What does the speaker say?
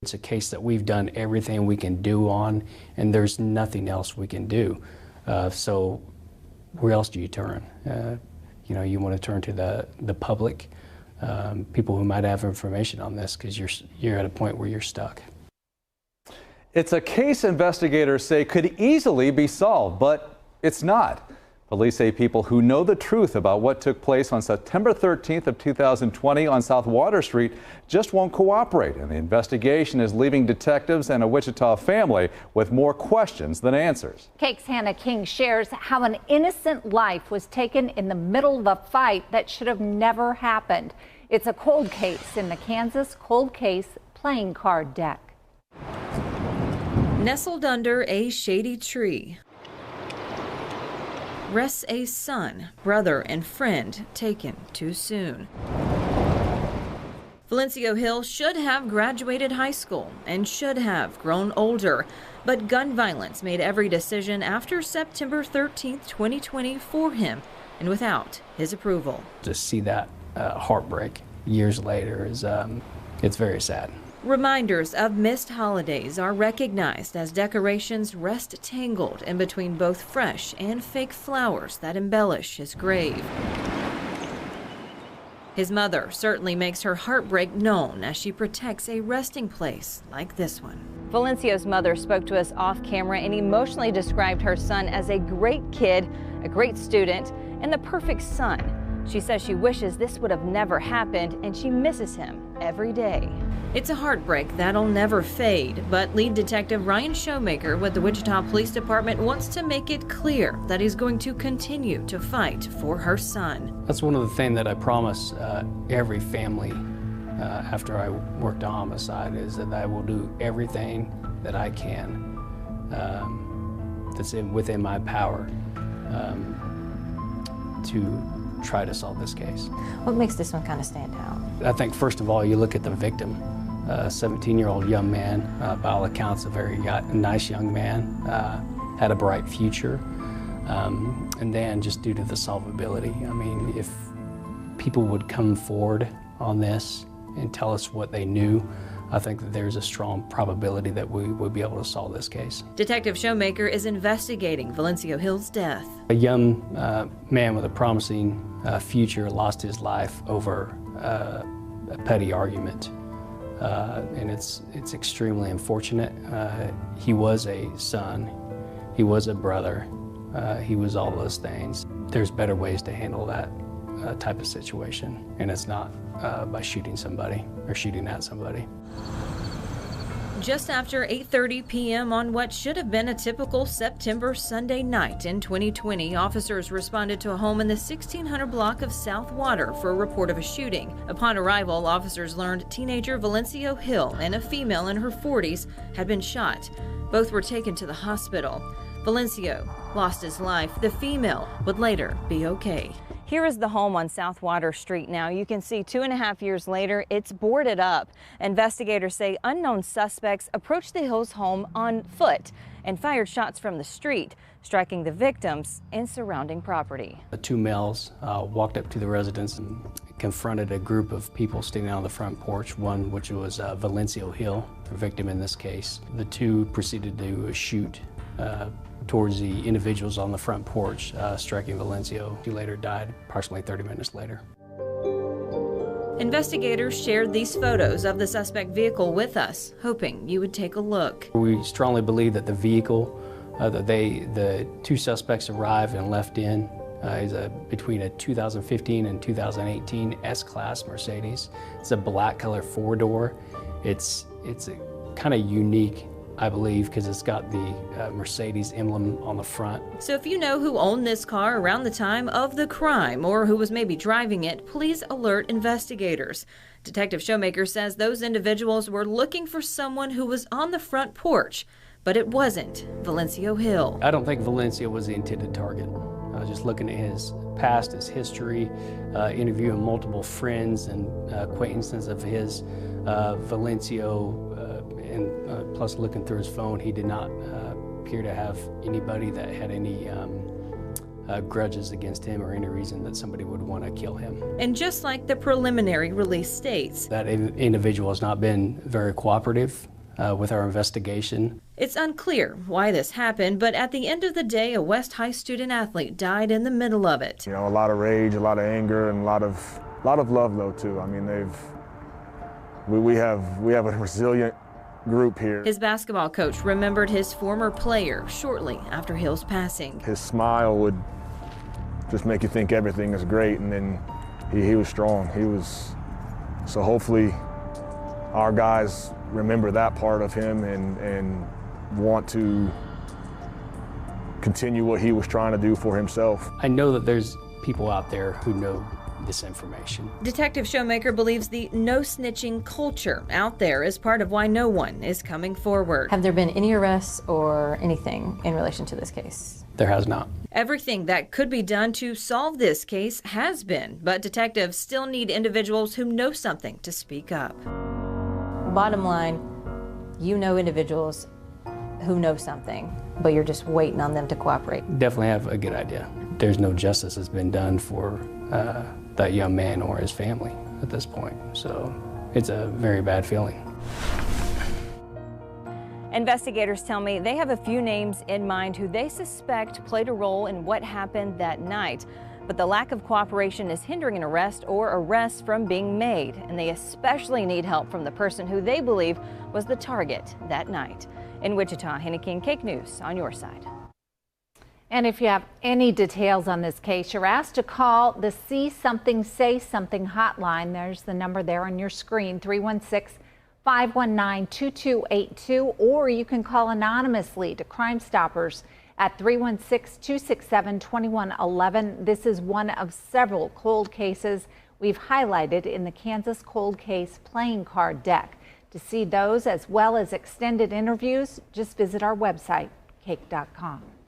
It's a case that we've done everything we can do on, and there's nothing else we can do. So where else do you turn? You know, you want to turn to the public, people who might have information on this, because you're at a point where you're stuck. It's a case investigators say could easily be solved, but it's not. Police say people who know the truth about what took place on September 13th of 2020 on South Water Street just won't cooperate, and the investigation is leaving detectives and a Wichita family with more questions than answers. KAKE's Hannah King shares how an innocent life was taken in the middle of a fight that should have never happened. It's a cold case in the Kansas cold case playing card deck. Nestled under a shady tree rests a son, brother, and friend taken too soon. Valincio Hill should have graduated high school and should have grown older, but gun violence made every decision after September 13th, 2020 for him and without his approval. To see that heartbreak years later is it's very sad. Reminders of missed holidays are recognized as decorations rest tangled in between both fresh and fake flowers that embellish his grave. His mother certainly makes her heartbreak known as she protects a resting place like this one. Valencio's mother spoke to us off camera and emotionally described her son as a great kid, a great student, and the perfect son. She says she wishes this would have never happened and she misses him every day. It's a heartbreak that'll never fade, but lead detective Ryan Showmaker with the Wichita Police Department wants to make it clear that he's going to continue to fight for her son. That's one of the things that I promise every family after I worked on Homicide, is that I will do everything that I can that's within my power to try to solve this case. What makes this one kind of stand out? I think first of all, you look at the victim, a 17-year-old young man, by all accounts a very nice young man, had a bright future, and then just due to the solvability. I mean, if people would come forward on this and tell us what they knew, I think that there's a strong probability that we would be able to solve this case. Detective Showmaker is investigating Valincio Hill's death. A young man with a promising future lost his life over a petty argument, and it's extremely unfortunate. He was a son, he was a brother, he was all those things. There's better ways to handle that type of situation, and it's not by shooting somebody or shooting at somebody. Just after 8:30 p.m. on what should have been a typical September Sunday night in 2020, officers responded to a home in the 1600 block of South Water for a report of a shooting. Upon arrival, officers learned teenager Valincio Hill and a female in her 40s had been shot. Both were taken to the hospital. Valincio lost his life. The female would later be okay. Here is the home on South Water Street now. You can see 2.5 years later, it's boarded up. Investigators say unknown suspects approached the Hills' home on foot and fired shots from the street, striking the victims and surrounding property. The two males walked up to the residence and confronted a group of people standing on the front porch, one which was Valincio Hill, the victim in this case. The two proceeded to shoot towards the individuals on the front porch, striking Valincio. He later died approximately 30 minutes later. Investigators shared these photos of the suspect vehicle with us, hoping you would take a look. We strongly believe that the vehicle the two suspects arrived and left in is between a 2015 and 2018 S-Class Mercedes. It's a black color four-door. It's a kind of unique, I believe, because it's got the Mercedes emblem on the front. So if you know who owned this car around the time of the crime or who was maybe driving it, please alert investigators. Detective Showmaker says those individuals were looking for someone who was on the front porch, but it wasn't Valincio Hill. I don't think Valincio was the intended target. Just looking at his past, his history, interviewing multiple friends and acquaintances of his, Valincio, and plus looking through his phone, he did not appear to have anybody that had any grudges against him or any reason that somebody would want to kill him. And just like the preliminary release states, that individual has not been very cooperative with our investigation. It's unclear why this happened, but at the end of the day, a West High student athlete died in the middle of it. You know, a lot of rage, a lot of anger, and a lot of love though too. I mean, we have a resilient group here. His basketball coach remembered his former player shortly after Hill's passing. His smile would just make you think everything is great, and then he was strong. So hopefully our guys remember that part of him and want to continue what he was trying to do for himself. I know that there's people out there who know this information. Detective Showmaker believes the no snitching culture out there is part of why no one is coming forward. Have there been any arrests or anything in relation to this case? There has not. Everything that could be done to solve this case has been, but detectives still need individuals who know something to speak up. Bottom line, you know individuals who know something, but you're just waiting on them to cooperate. Definitely have a good idea. There's no justice that's been done for that young man or his family at this point. So it's a very bad feeling. Investigators tell me they have a few names in mind who they suspect played a role in what happened that night. But the lack of cooperation is hindering an arrest or arrests from being made. And they especially need help from the person who they believe was the target that night. In Wichita, Hannah King, Cake News on your side. And if you have any details on this case, you're asked to call the See Something, Say Something hotline. There's the number there on your screen, 316-519-2282, or you can call anonymously to Crime Stoppers at 316-267-2111. This is one of several cold cases we've highlighted in the Kansas Cold Case playing card deck. To see those as well as extended interviews, just visit our website, cake.com.